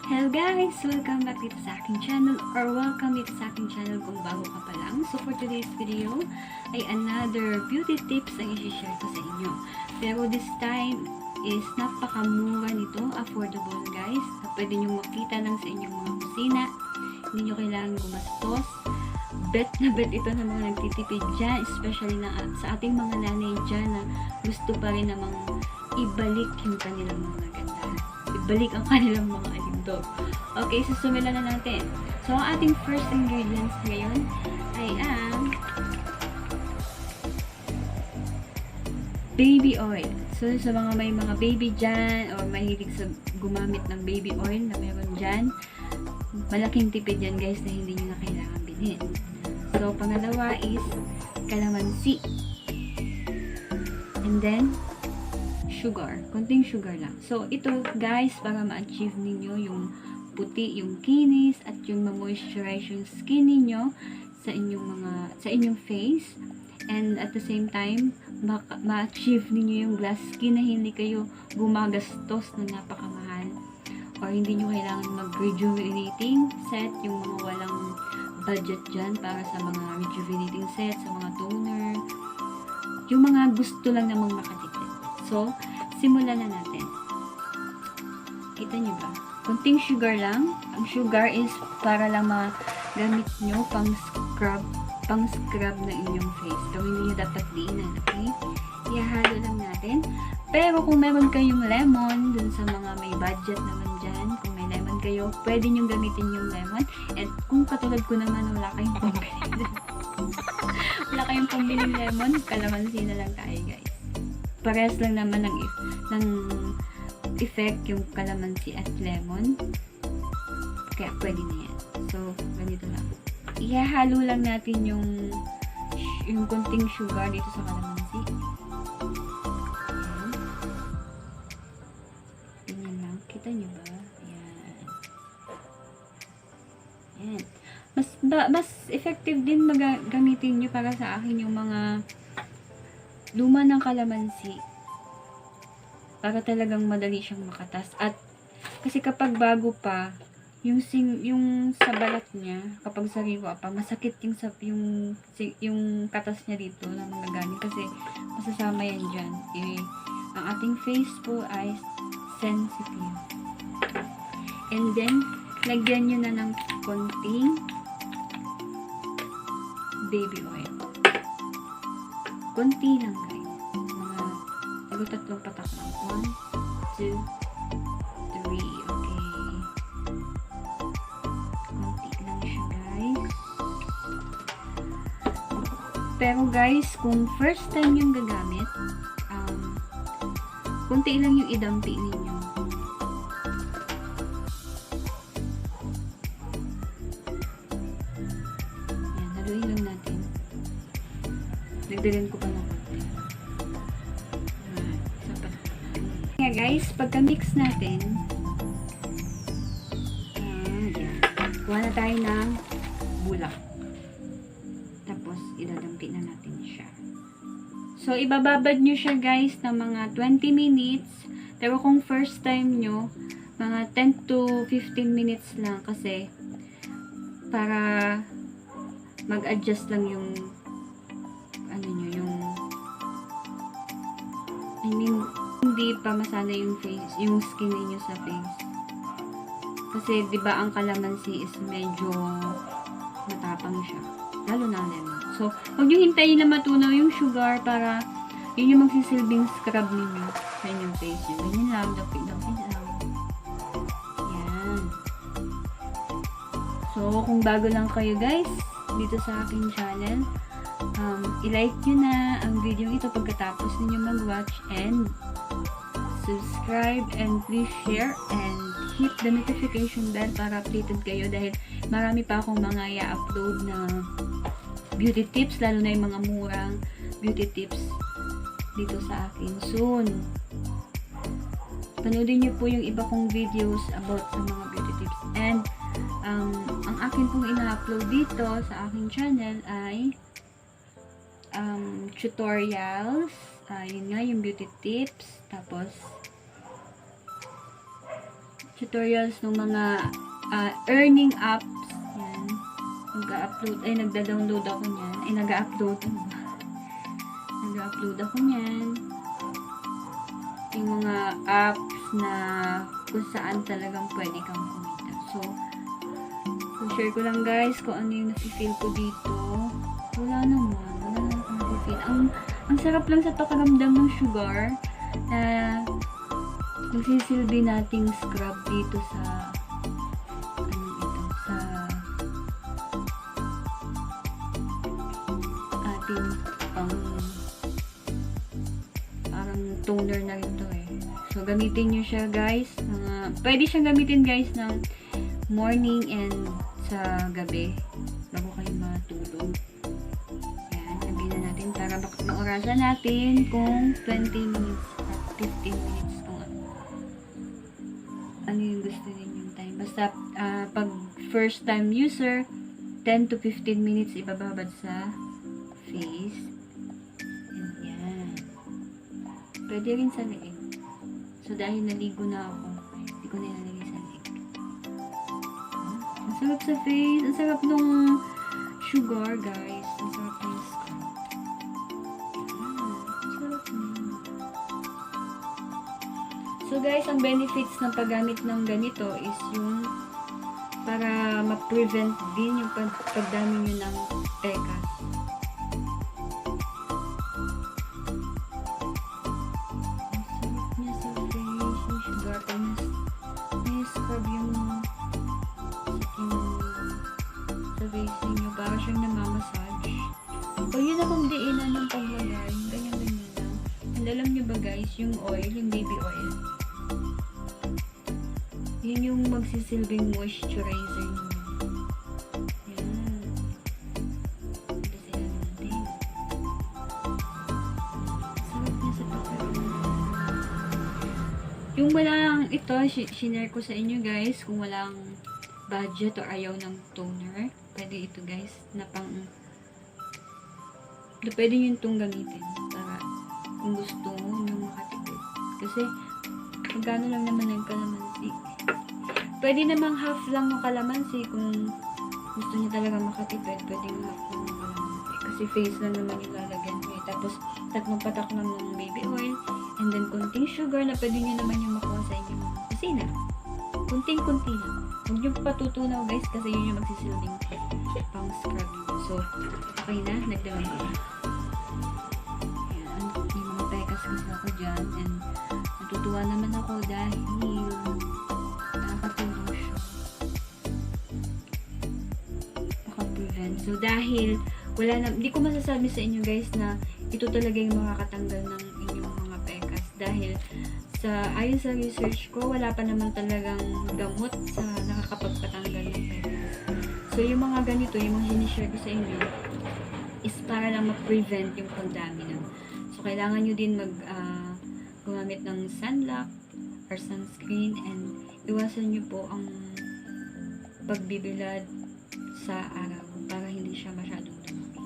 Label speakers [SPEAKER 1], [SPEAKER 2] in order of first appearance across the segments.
[SPEAKER 1] Hello guys! Welcome back dito sa aking channel or welcome dito sa aking channel kung bago ka pa lang. So for today's video ay another beauty tips ang i-share ko sa inyo. Pero this time is napakamura nito, affordable guys. Na pwede nyo makita lang sa inyong mga kusina. Hindi nyo kailangan gumastos. Bet na bet ito ng mga nagtitipid dyan, especially na sa ating mga nanay dyan na gusto pa rin namang ibalik yung kanilang mga ganda. Ibalik ang kanilang mga alindog. Okay, so sumilan na natin. So, ang ating first ingredients ngayon ay ang baby oil. So, sa mga may mga baby dyan or mahilig sa gumamit ng baby oil na meron dyan, malaking tipid yan guys na hindi nyo na kailangan bilhin. So, pangalawa is calamansi. And then, sugar. Konting sugar lang. So, ito guys, para ma-achieve ninyo yung puti, yung kinis, at yung ma-moisturize yung skin ninyo sa inyong face. And at the same time, ma-achieve ninyo yung glass skin na hindi kayo gumagastos na napakamahal. Or hindi nyo kailangan mag-rejuvenating set, yung mga walang budget dyan para sa mga rejuvenating set, sa mga toner. Yung mga gusto lang namang makatipid. So, simulan na natin. Kita nyo ba? Kunting sugar lang. Ang sugar is para lang magamit nyo pang scrub na inyong face. Pero hindi nyo dapat diinan, okay? Ihahalo lang natin. Pero kung meron kayong lemon, dun sa mga may budget naman dyan, kung may lemon kayo, pwede nyo gamitin yung lemon. And kung katulad ko naman, wala kayong pambili. Wala kayong pambiling lemon, kalamansi na lang tayo, guys. Parehas lang naman ng effect yung calamansi at lemon. Kaya pwede na yan. So, ganito lang. Ihahalo lang natin yung konting sugar dito sa calamansi. Ayan. Ganyan lang. Kita nyo ba? Ayan. Ayan. Mas effective din gamitin nyo para sa akin yung mga luma ng kalamansi para talagang madali siyang makatas. At kasi kapag bago pa yung sa balat niya, kapag sariwa pa, masakit yung katas niya dito na manggagaling kasi masasama yan dyan. Ang ating face po ay sensitive. And then lagyan nyo na ng konting baby oil. Konti lang guys. Mga tatlong patak lang. 1, 2, 3. Okay. Konti lang siya guys. Pero guys, kung first time yung gagamit, konti lang yung idampi ninyo. Yan, haluin lang natin. Nagdagan ko pa ng konti. Nga guys, pagka-mix natin, yan. Kuha na tayo ng bulak. Tapos, idadampi na natin siya. So, ibababad nyo siya guys ng mga 20 minutes. Pero kung first time nyo, mga 10 to 15 minutes lang kasi para mag-adjust lang yung hindi pa masana yung skin niyo sa face. Kasi 'di ba ang calamansi is medyo matapang siya, lalo na lemon. So, huwag niyo hintayin na matunaw yung sugar para yun yung magsisilbing scrub niyo sa inyong face niyo. Ganyan lang, dapit lang. Yan. So, kung bago lang kayo guys dito sa aking channel, i-like nyo na ang video ito pagkatapos ninyo mag-watch, and subscribe, and please share and hit the notification bell para updated kayo dahil marami pa akong mga i-upload na beauty tips, lalo na yung mga murang beauty tips dito sa akin soon. Panoodin nyo po yung iba kong videos about sa mga beauty tips, and ang akin pong ina-upload dito sa aking channel ay tutorials, yun nga yung beauty tips, tapos tutorials ng mga earning apps. Yan. Nag-upload, ay nagda-download ako niyan. Ay nag-upload. Nag-upload ako niyan. Yung mga apps na kung saan talagang pwede kang kumita. So, share ko lang guys kung ano yung nafe-feel ko dito. Wala naman akong nafe-feel. Ang sarap lang sa pakiramdam ng sugar na magsisilbi nating scrub dito sa ating parang toner na rin to eh. So, gamitin nyo siya guys. Pwede siyang gamitin guys ng morning and sa gabi bago kayo matulog. Yan, lagyan na natin para maorasan natin kung 20 minutes at 15 minutes kung ano yung gusto ninyong time. Basta pag first time user, 10 to 15 minutes ibababad sa face. And yan. Pwede rin sa leeg. So dahil naligo na ako, hindi ko nilalagay sa leeg. Ang sarap sa face. Ang sarap nung sugar, guys. Ang sarap ng scalp. Ang sarap niya. So, guys, ang benefits ng paggamit ng ganito is yung para ma-prevent din yung pagdami nyo ng pekas. Ang sarap niya sa face. Yung sugar. May scrub yung sa face ninyo. Para siyang namamassage. O yun akong diinan ng paglagay. Ganyan-ganyan lang. And alam nyo ba guys, yung oil, yung baby oil, yun yung magsisilbing moisturizer nyo. Yan. Ito sila natin. Sarap niya sa pakiramdam. Yung walang ito, sinare ko sa inyo guys, kung walang budget o ayaw ng toner, pwede ito guys, na pang pwede nyo itong gamitin para kung gusto nyo makatipid. Kasi magkano lang naman yung kalamansi. Pwede namang half lang ng kalamansi kung gusto nyo talaga makatipid, pwede yung half lang ng kalamansi. Kasi face lang naman yung lalagyan nyo. Tapos 3 patak lang ng baby oil, and then konting sugar na pwede nyo naman yung makuha sa inyong kusina. Kunting-kunti lang. Huwag nyo patutunaw guys kasi yun yung magsisilbing pang scrub nyo. So, okay na. Nagdawin ko. Ayan. May mga pekas kasi ako dyan. And natutuwa naman ako dahil nakakatulong siya. Maka-prevent. So, dahil wala na, hindi ko masasabi sa inyo guys na ito talaga yung makakatanggal ng inyong mga pekas. Dahil ayon sa research ko, wala pa naman talagang gamot sa nakakapagpatanggal ng pekas. So, yung mga ganito, yung mga sinishare ko sa inyo, is para lang ma-prevent yung pagdami ng. So, kailangan nyo din gumamit ng sunlock or sunscreen, and iwasan nyo po ang pagbibilad sa araw para hindi siya masyadong dumami.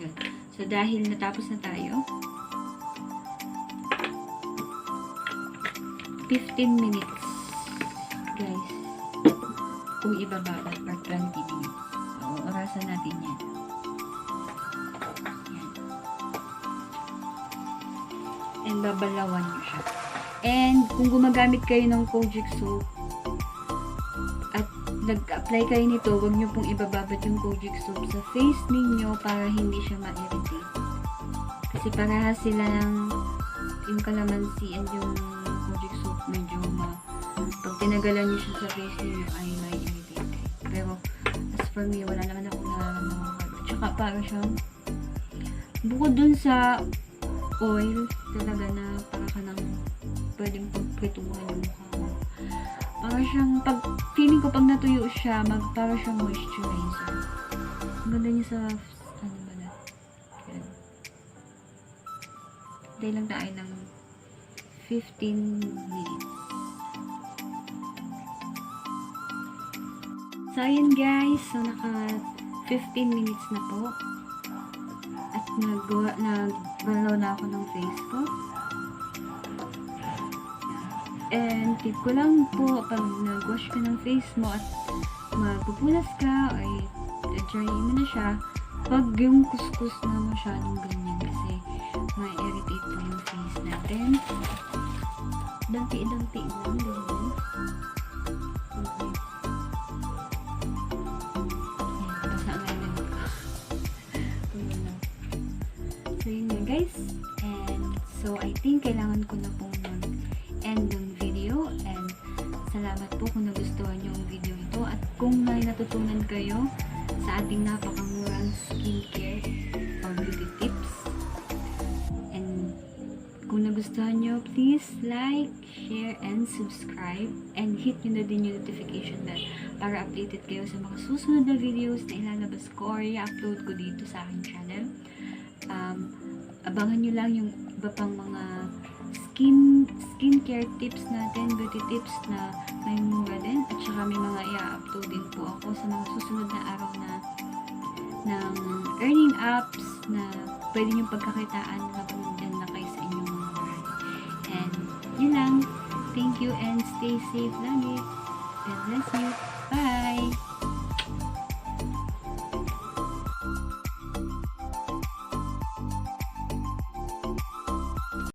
[SPEAKER 1] Yun. So, dahil natapos na tayo, 15 minutes guys kung ibababad or 20 minutes. So, orasan natin yan. And babalawan nyo siya. And kung gumagamit kayo ng kojic soap at nag-apply kayo nito, huwag nyo pong ibababad yung kojic soap sa face ninyo para hindi siya ma-irritate. Kasi parehas sila ng yung kalamansi and yung kojic soap medyo pag tinagalan nyo siya sa face niyo ay may irritate. Pero as for me, wala naman akong nararamdaman. Tsaka para siyang bukod dun sa oil talaga na para ka nang pwedeng pagprituhan yung mukha mo. Para siyang feeling ko pag natuyo siya, para siyang moisturizer. Ang ganda niya sa Day lang tayo ng 15 minutes. So, ayun guys. So, naka 15 minutes na po. At nagbalaw na ako ng face ko. And tip ko lang po, pag nag-wash ka ng face mo at magpupunas ka, ay dry mo na siya, pag yung kuskus na masyadong ganyan kasi may irritate po yung face natin. Dampi-dampi lang, ganyan. Okay. Ayan, basa nga lang ko. So, yun nga guys. And, so, I think kailangan ko na pong mag-end ng video. And, salamat po kung nagustuhan yung video ito. At kung may natutunan kayo sa ating napakamurang skincare or beauty tips. And, kung nagustuhan nyo, please like, share, and subscribe. And hit nyo na din yung notification bell para updated kayo sa mga susunod na videos na ilalabas ko or i-upload ko dito sa aking channel. Abangan nyo lang yung iba pang mga skincare tips natin, beauty tips na may mura din. At saka may mga i-upload din po ako sa mga susunod na araw na ng earning apps na pwede nyo pagkakitaan habang nandyan na kayo sa inyong mga bahay. And yun lang. Thank you and stay safe lagi. God bless you. Bye!